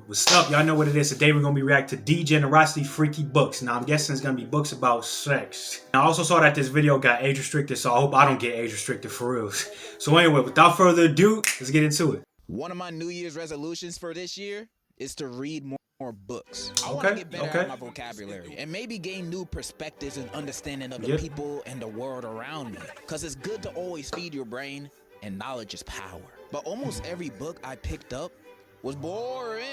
What's up? Y'all know what it is. Today we're gonna be reacting to Degenerocity freaky books. Now I'm guessing it's gonna be books about sex. Now, I also saw that this video got age restricted, so I hope I don't get age restricted for real. So anyway, without further ado, let's get into it. One of my New Year's resolutions for this year is to read more books. I want to get better at my vocabulary and maybe gain new perspectives and understanding of the people and the world around me. Because it's good to always feed your brain, and knowledge is power. But almost every book I picked up was boring.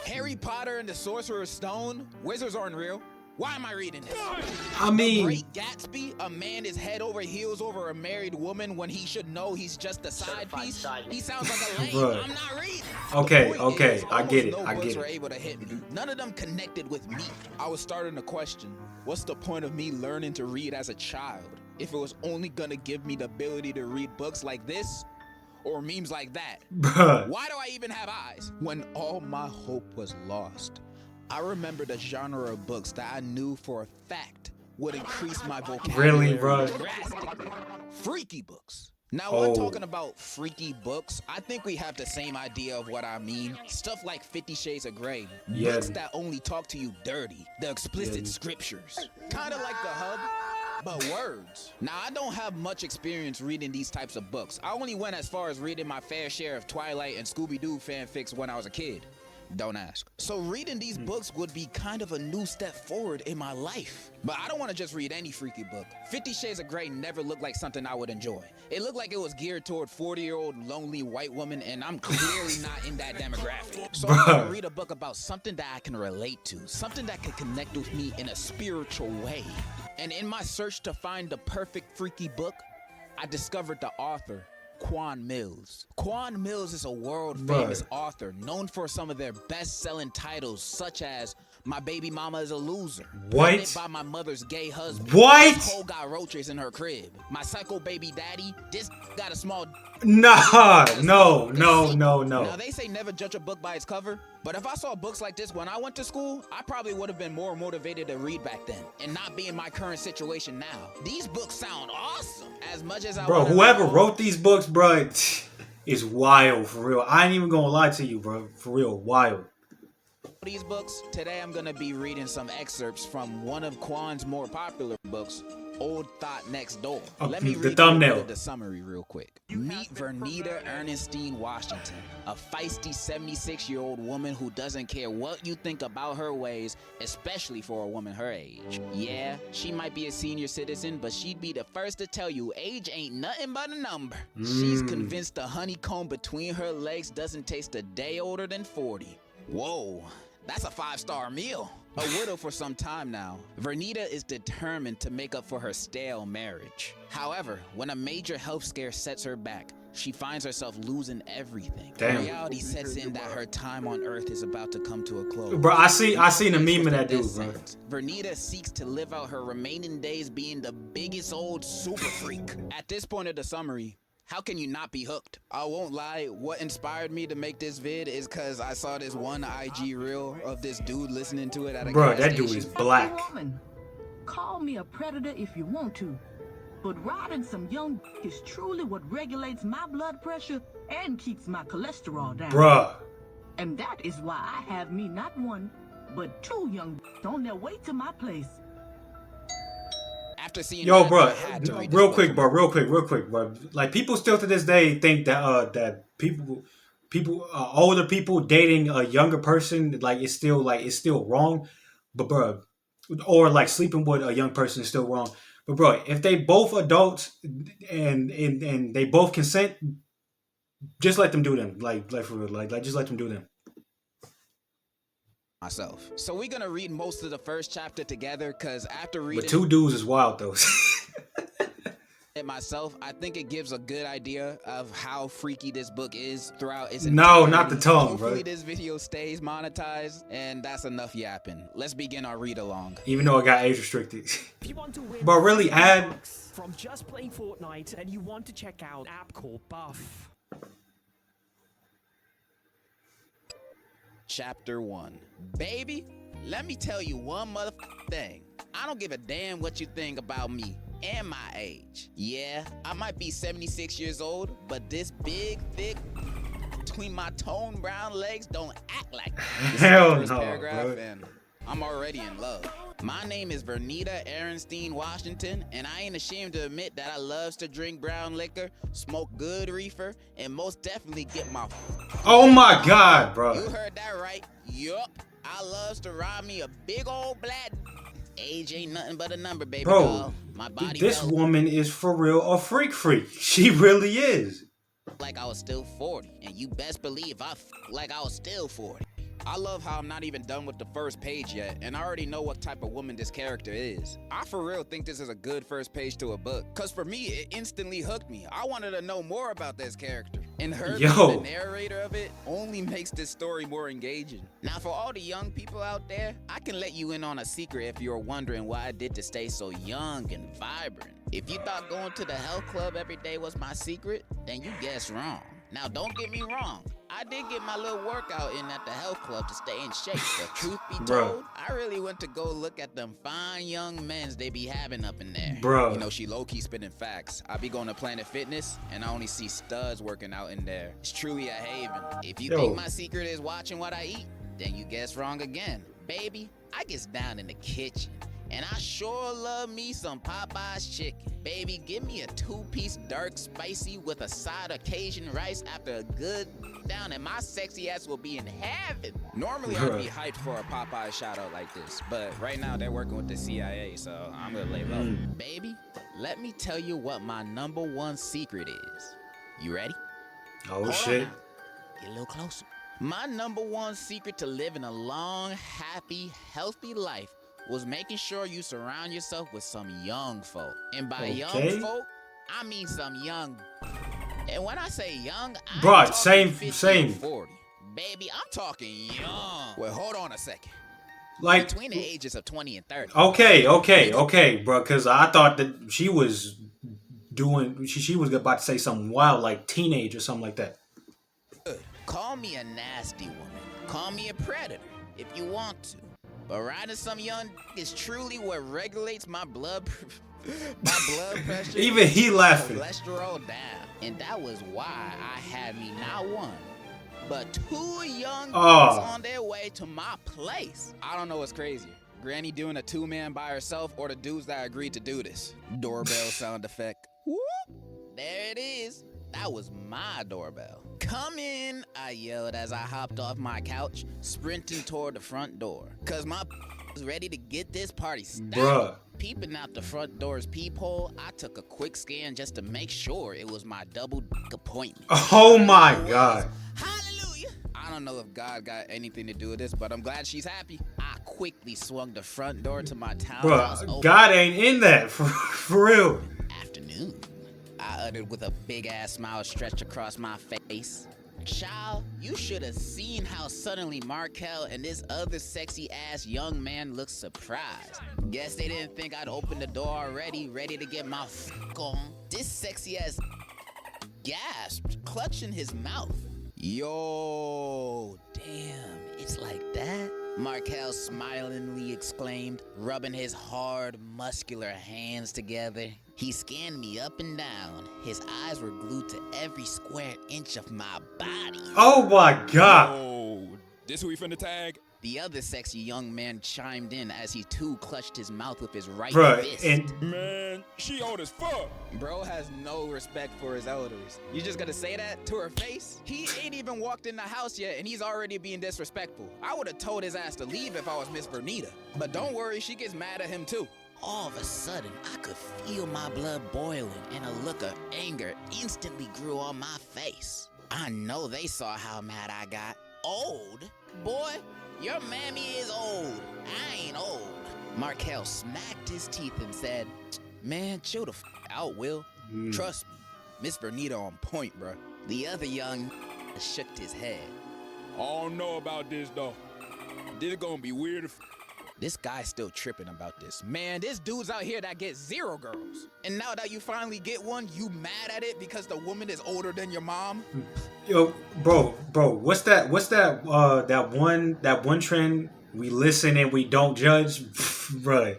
Harry Potter and the Sorcerer's Stone. Wizards aren't real. Why am I reading this? I mean, The Great Gatsby, a man is head over heels over a married woman when he should know he's just a side piece. He sounds like a lame. I'm not reading. Okay, I get it. I get Were it. able to hit me. None of them connected with me. I was starting to question, what's the point of me learning to read as a child if it was only gonna give me the ability to read books like this or memes like that? Bruh. Why do I even have eyes when all my hope was lost? I remember the genre of books that I knew for a fact would increase my vocabulary. Really, bro? Drastically. Freaky books. Now, when talking about freaky books, I think we have the same idea of what I mean. Stuff like 50 Shades of Grey. Books that only talk to you dirty. The explicit scriptures. Kind of like The Hub, but words. Now, I don't have much experience reading these types of books. I only went as far as reading my fair share of Twilight and Scooby-Doo fanfics when I was a kid. Don't ask. So reading these books would be kind of a new step forward in my life. But I don't want to just read any freaky book. 50 Shades of Grey never looked like something I would enjoy. It looked like it was geared toward 40-year-old lonely white woman, and I'm clearly not in that demographic. So I'm going to read a book about something that I can relate to, something that can connect with me in a spiritual way. And in my search to find the perfect freaky book, I discovered the author, Quan Mills. Quan Mills is a world-famous author known for some of their best-selling titles, such as My Baby Mama is a Loser, Pregnant by My Mother's Gay Husband, This Hoe Got Roaches in Her Crib, My Psycho Baby Daddy, This Got a Small... No. Now, they say never judge a book by its cover, but if I saw books like this when I went to school, I probably would have been more motivated to read back then and not be in my current situation now. These books sound awesome. As much as I whoever wrote these books, bro, is wild, for real. I ain't even gonna lie to you, bro. For real, wild. These books, today I'm gonna be reading some excerpts from one of Quan's more popular books, Old Thought Next Door. Let me read the summary real quick. Meet Vernita Ernestine Washington, a feisty 76-year-old woman who doesn't care what you think about her ways, especially for a woman her age. Yeah, she might be a senior citizen, but she'd be the first to tell you age ain't nothing but a number. She's convinced the honeycomb between her legs doesn't taste a day older than 40. Whoa. That's a 5-star meal. A widow for some time now, Vernita is determined to make up for her stale marriage. However, when a major health scare sets her back, she finds herself losing everything. Reality sets in that her time on Earth is about to come to a close. Bro, I seen a meme of that dude, bro. Vernita seeks to live out her remaining days being the biggest old super freak. At this point of the summary, how can you not be hooked? I won't lie, what inspired me to make this vid is because I saw this one IG reel of this dude listening to it at a gas that station. Dude is black. Woman, call me a predator if you want to, but riding some young is truly what regulates my blood pressure and keeps my cholesterol down. Bruh. And that is why I have me not one, but 2 young on their way to my place. After seeing bro, real quick, bro. Like, people still to this day think that that older people dating a younger person, like, it's still wrong. But bro, or like sleeping with a young person is still wrong. But bro, if they both adults and they both consent, just let them do them. Like for real, like just let them do them. Myself. So we're gonna read most of the first chapter together, because after reading But 2 dudes is wild though. it myself, I think it gives a good idea of how freaky this book is throughout its No, not the tongue, bro. Hopefully this video stays monetized, and that's enough yapping. Let's begin our read along. Even though it got age restricted. If you want to win But really add from just playing Fortnite and you want to check out an app called Buff. Chapter 1. Baby, let me tell you one motherfucking thing. I don't give a damn what you think about me and my age. Yeah, I might be 76 years old, but this big, thick between my toned brown legs don't act like that. Hell This is the first no, paragraph, bro. and I'm already in love. My name is Vernita Aaronstein Washington, and I ain't ashamed to admit that I loves to drink brown liquor, smoke good reefer, and most definitely get my Oh my God, You bro. heard that right. Yup. I loves to ride me a big old black. Age ain't nothing but a number, baby Bro, doll. My body this felt woman is for real a freak. She really is. like I was still 40, and you best believe I like I was still 40. I love how I'm not even done with the first page yet, and I already know what type of woman this character is. I for real think this is a good first page to a book, cause for me, it instantly hooked me. I wanted to know more about this character, and her being the narrator of it only makes this story more engaging. Now, for all the young people out there, I can let you in on a secret if you're wondering what I did to stay so young and vibrant. If you thought going to the health club every day was my secret, then you guessed wrong. Now, don't get me wrong. I did get my little workout in at the health club to stay in shape, but truth be told, I really went to go look at them fine young men's they be having up in there. Bruh. You know, she low-key spitting facts. I be going to Planet Fitness, and I only see studs working out in there. It's truly a haven. If you think my secret is watching what I eat, then you guess wrong again. Baby, I gets down in the kitchen. And I sure love me some Popeye's chicken. Baby, give me a 2-piece dark spicy with a side of Cajun rice after a good down, and my sexy ass will be in heaven. Normally, I'd be hyped for a Popeye shout out like this, but right now they're working with the CIA, so I'm gonna lay low. Baby, let me tell you what my #1 secret is. You ready? Oh, Hold shit. on now. Get a little closer. My #1 secret to living a long, happy, healthy life was making sure you surround yourself with some young folk. And by young folk, I mean some young. And when I say young, I'm talking 50 same. and 40. Baby, I'm talking young. Well, hold on a second. Like Between the ages of 20 and 30. Okay, bro. Because I thought that she was doing. She was about to say something wild, like teenage or something like that. Call me a nasty woman. Call me a predator if you want to. But riding some young is truly what regulates my blood pressure. Even he laughing. Cholesterol down. And that was why I had me not one, but 2 young girls on their way to my place. I don't know what's crazier. Granny doing a 2-man by herself or the dudes that agreed to do this. Doorbell sound effect. Whoop. There it is. That was my doorbell. Come in, I yelled as I hopped off my couch, sprinting toward the front door. Cause my was ready to get this party started. Bruh. Peeping out the front door's peephole, I took a quick scan just to make sure it was my double appointment. Oh my God. Hallelujah. I don't know if God got anything to do with this, but I'm glad she's happy. I quickly swung the front door to my townhouse. Bruh, God ain't in that, for real. Afternoon, I uttered with a big-ass smile stretched across my face. Child, you should have seen how suddenly Markel and this other sexy-ass young man looked surprised. Guess they didn't think I'd opened the door already, ready to get my on. This sexy-ass gasped, clutching his mouth. Yo, damn, it's like that? Markel smilingly exclaimed, rubbing his hard, muscular hands together. He scanned me up and down. His eyes were glued to every square inch of my body. Oh my God. Oh, this who we finna tag? The other sexy young man chimed in as he too clutched his mouth with his right fist. And Man, she old as fuck. Bro has no respect for his elders. You just gonna say that to her face? He ain't even walked in the house yet and he's already being disrespectful. I would have told his ass to leave if I was Miss Vernita. But don't worry, she gets mad at him too. All of a sudden, I could feel my blood boiling and a look of anger instantly grew on my face. I know they saw how mad I got. Old? Boy, your mammy is old. I ain't old. Markel smacked his teeth and said, man, chill the out, Will. Trust me, Miss Vernita on point, bruh. The other young shook his head. I don't know about this, though. This is gonna be weird. This guy's still tripping about this. Man, there's dudes out here that get 0 girls. And now that you finally get one, you mad at it because the woman is older than your mom? yo, bro, what's that that one trend? We listen and we don't judge, bruh.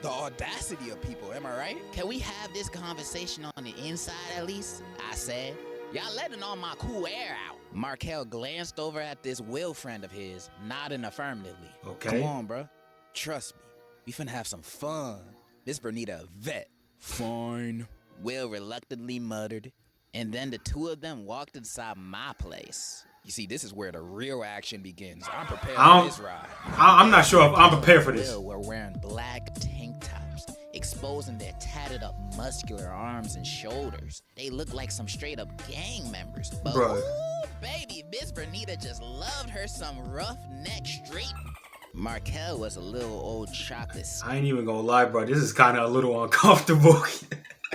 The audacity of people, am I right? Can we have this conversation on the inside at least? I said. Y'all letting all my cool air out. Markel glanced over at this Will friend of his, nodding affirmatively. Okay. Come on, bro. Trust me. We finna have some fun. Miss Bernita a vet. Fine. Will reluctantly muttered, and then the two of them walked inside my place. You see, this is where the real action begins. I'm prepared for this ride. I'm not sure if I'm prepared for this. Will were wearing black tank tops, exposing their tatted up muscular arms and shoulders. They looked like some straight up gang members. But Bruh. ooh, baby, Miss Bernita just loved her some roughneck street. Markel was a little old chocolate. I ain't even gonna lie, bro. This is kind of a little uncomfortable.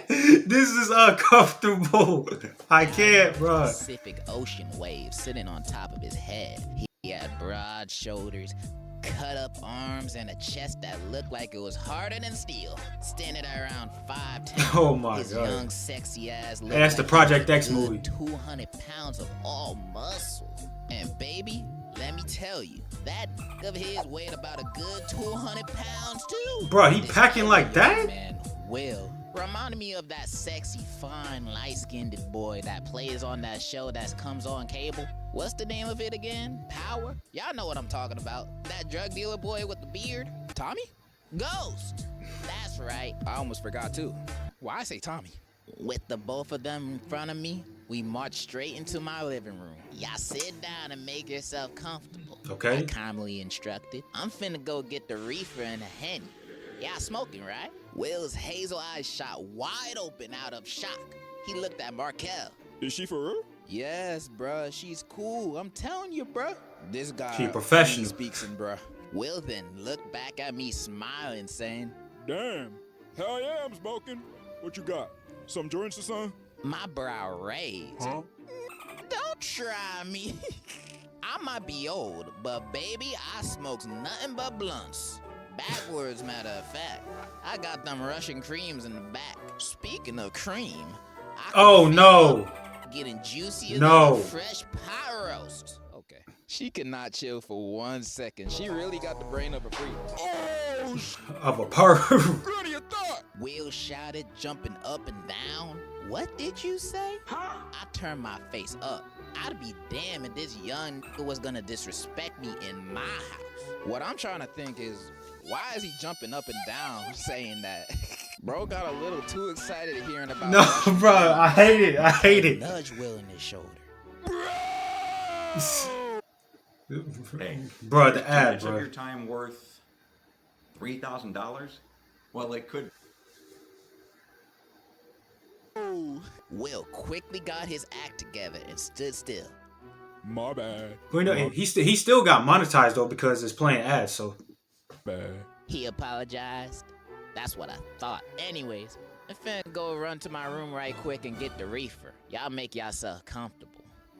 This is uncomfortable. I can't, bro. Pacific Ocean waves sitting on top of his head. He had broad shoulders, cut up arms, and a chest that looked like it was harder than steel. Standing at around 5'10". Oh my his God. young, sexy ass looked That's the like Project he was X a good movie. 200 pounds of all muscle. And baby, let me tell you, that of his weighed about a good 200 pounds too. Bro, he This packing like young that? Man, Will, reminded me of that sexy, fine, light-skinned boy that plays on that show that comes on cable. What's the name of it again? Power? Y'all know what I'm talking about. That drug dealer boy with the beard. Tommy? Ghost. That's right. I almost forgot too. Why I say Tommy? With the both of them in front of me, we marched straight into my living room. Y'all sit down and make yourself comfortable. Okay. I calmly instructed. I'm finna go get the reefer and a Henny. Y'all smoking, right? Will's hazel eyes shot wide open out of shock. He looked at Markel. Is she for real? Yes, bruh, she's cool. I'm telling you, bruh. This guy. She professional. He speaks in bruh. Will then looked back at me smiling, saying, Damn. Hell yeah, I'm smoking. What you got? Some joints or something? my brow raised. Huh? Don't try me. I might be old, but baby, I smokes nothing but blunts. Backwards, matter of fact. I got them Russian creams in the back. Speaking of cream, I can Oh feel no. it getting juicier No. than a fresh pie roast. Okay. She could not chill for 1 second. She really got the brain of a freak. Oh, Of a perv. good you thought. Will shouted, jumping up and down. What did you say? I turned my face up. I'd be damned if this young nigga was gonna disrespect me in my house. What I'm trying to think is, why is he jumping up and down saying that? Bro got a little too excited hearing about No, Russian bro. cream. I hate it. I hate it. Nudge Will in his shoulder. Hey, Bro, the too ad, much of bro. your time worth $3,000? Well, it could. Will quickly got his act together and stood still. My bad. But you know, he still got monetized though because it's playing ads. So Bad. He apologized. That's what I thought. Anyways, I'm finna go run to my room right quick and get the reefer. Y'all make yourself comfortable.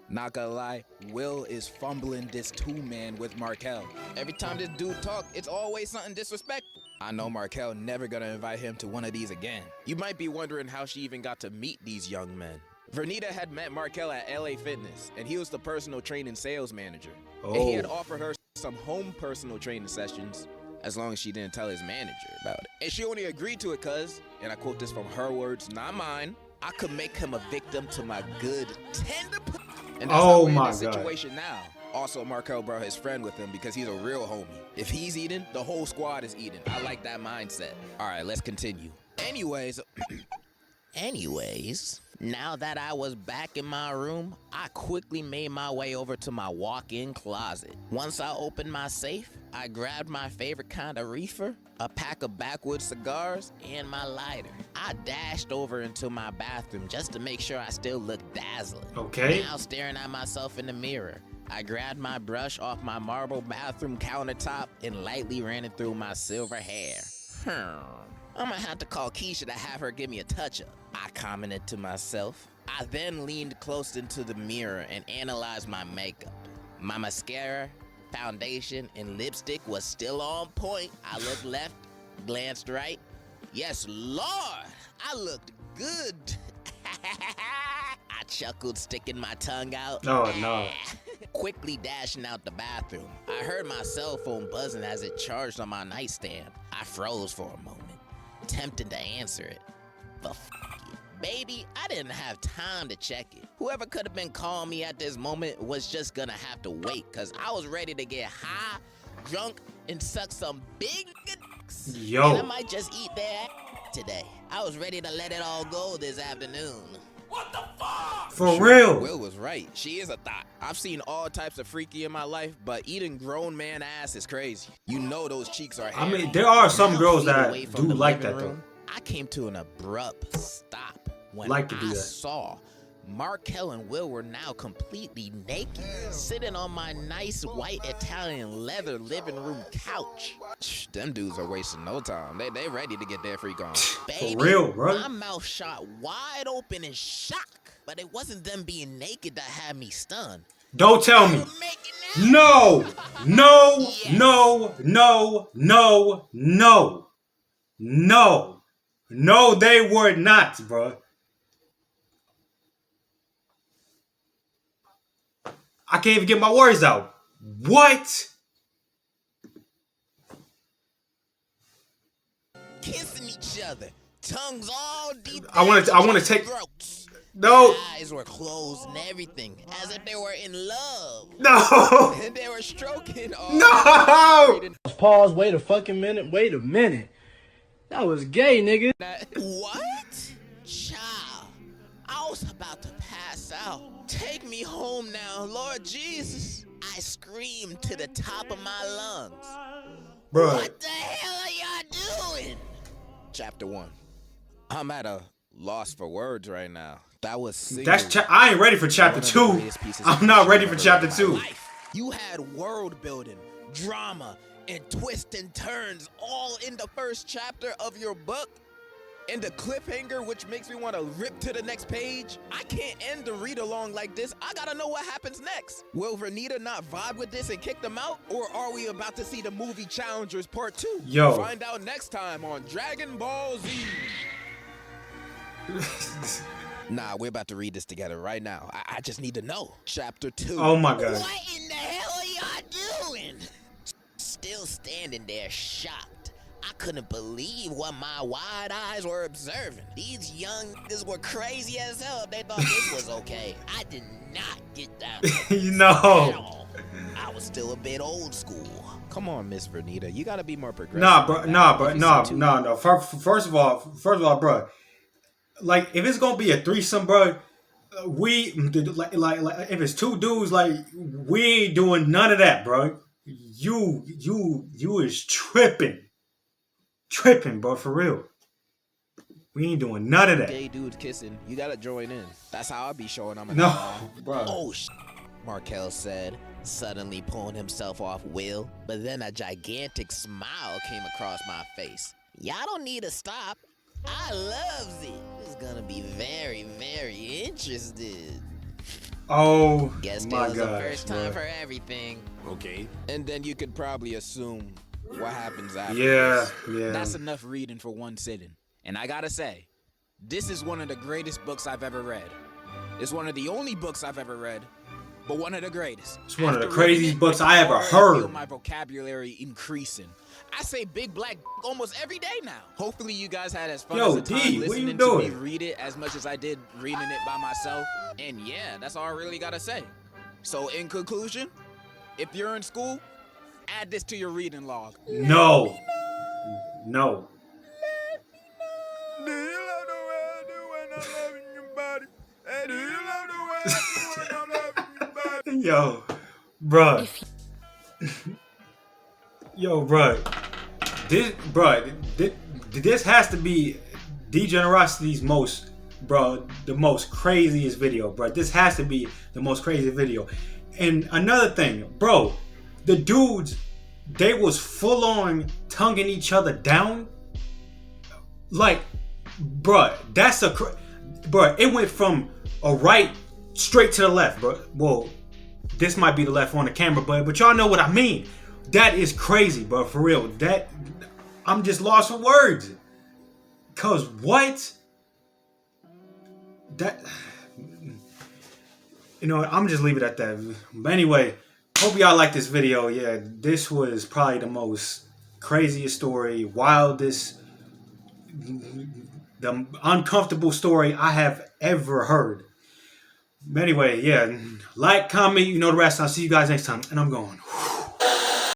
Not gonna lie, Will is fumbling this two-man with Markel. Every time this dude talk, it's always something disrespectful. I know Markel never gonna invite him to one of these again. You might be wondering how she even got to meet these young men. Vernita had met Markel at LA Fitness, and he was the personal training sales manager. And he had Oh. offered her some home personal training sessions, as long as she didn't tell his manager about it. And she only agreed to it cause, and I quote this from her words, not mine, I could make him a victim to my good tender and that's how Oh we're in my this God. situation now. Also, Markel brought his friend with him because he's a real homie. If he's eating, the whole squad is eating. I like that mindset. All right, let's continue. Anyways, now that I was back in my room, I quickly made my way over to my walk-in closet. Once I opened my safe, I grabbed my favorite kind of reefer, a pack of backwoods cigars, and my lighter. I dashed over into my bathroom just to make sure I still looked dazzling. Okay. Now staring at myself in the mirror, I grabbed my brush off my marble bathroom countertop and lightly ran it through my silver hair. I'm gonna have to call Keisha to have her give me a touch-up, I commented to myself. I then leaned close into the mirror and analyzed my makeup. My mascara, foundation, and lipstick was still on point. I looked left, glanced right. Yes, Lord, I looked good. I chuckled, sticking my tongue out. Oh, no. Quickly dashing out the bathroom, I heard my cell phone buzzing as it charged on my nightstand. I froze for a moment, tempted to answer it, but f*** it, Baby, I didn't have time to check it. Whoever could have been calling me at this moment was just gonna have to wait, cause I was ready to get high, drunk, and suck some big dicks. Yo. And I might just eat their ass today. I was ready to let it all go this afternoon. What the fuck? For real. Will was right. She is a thought. I've seen all types of freaky in my life, but eating grown man ass is crazy. You know those cheeks are hairy. I mean, there are some girls that Away do from the like living that though. room, I came to an abrupt stop when Like to do I that. saw Markel and Will were now completely naked, sitting on my nice white Italian leather living room couch. Shh, them dudes are wasting no time. They ready to get their freak on. Baby, real, bro. my mouth shot wide open in shock, but it wasn't them being naked that had me stunned. Don't tell They me. were making out. No, no, Yes. no, no, no, no, no, no, they were not, bro. I can't even get my words out. What? Kissing each other, tongues all deep. I wanna down each take- other's throats. No, Eyes were closed and everything, as if they were in love. no, And they were stroking all no. Pause, wait a fucking minute, wait a minute. That was gay, nigga. What? Child, I was about to pass out. Take me home now, Lord Jesus. I screamed to the top of my lungs. Bro, What the hell are y'all doing? Chapter 1. I'm at a loss for words right now. That was I ain't ready for chapter 2. I'm not ready for chapter 2. Life. You had world building, drama, and twists and turns all in the first chapter of your book. And the cliffhanger, which makes me want to rip to the next page. I can't end the read along like this. I gotta know what happens next. Will Vernita not vibe with this and kick them out? Or are we about to see the movie Challengers Part 2? Yo. Find out next time on Dragon Ball Z. Nah, we're about to read this together right now. I just need to know. Chapter 2. Oh my God. What in the hell are y'all doing? Still standing there shocked. I couldn't believe what my wide eyes were observing. These young niggas were crazy as hell. They thought this was okay. I did not get that. You At know. all. I was still a bit old school. Come on, Miss Vernita. You gotta be more progressive. Nah, bro. Nah, bro. If you Nah, see two- no. First of all, bro. Like, if it's gonna be a threesome, bro, we like if it's two dudes, like we ain't doing none of that, bro. You is tripping, bro, for real. We ain't doing none of that. Gay dudes kissing. You gotta join in. That's how I'll be showing I'm a No, guy. bro. Oh, Markel said, suddenly pulling himself off Will. But then a gigantic smile came across my face. Y'all don't need to stop. I loves it. It's gonna be very, very interested. Oh Guess my there's a gosh, first time bro. for everything. Okay. And then you could probably assume what happens after. Yeah, this. yeah. That's enough reading for one sitting. And I gotta say, this is one of the greatest books I've ever read. It's one of the only books I've ever read, but one of the greatest. It's one of the After reading craziest it, books I I ever can already heard. feel my vocabulary increasing. I say big black almost every day now. Hopefully you guys had as fun Yo, as a time D, what listening you to me doing? read it as much as I did reading it by myself. And yeah, that's all I really gotta say. So in conclusion, if you're in school, add this to your reading log. No. Do you love the way I do when I'm loving your body? Hey, do you love the way I do when I'm loving your body? Yo, bruh. Yo, this has to be Degenerocity's the most craziest video, bro. This has to be the most crazy video. And another thing, bro, the dudes, they was full on tonguing each other down. Like, bruh, it went from a right straight to the left, bro. Well, this might be the left on the camera, but y'all know what I mean. That is crazy, bro, for real. I'm just lost for words. Cause what? You know what? I'm just leave it at that. But anyway, hope y'all like this video. Yeah, this was probably the most craziest story, wildest the uncomfortable story I have ever heard. But anyway, yeah, like, comment, you know the rest. I'll see you guys next time. And I'm going.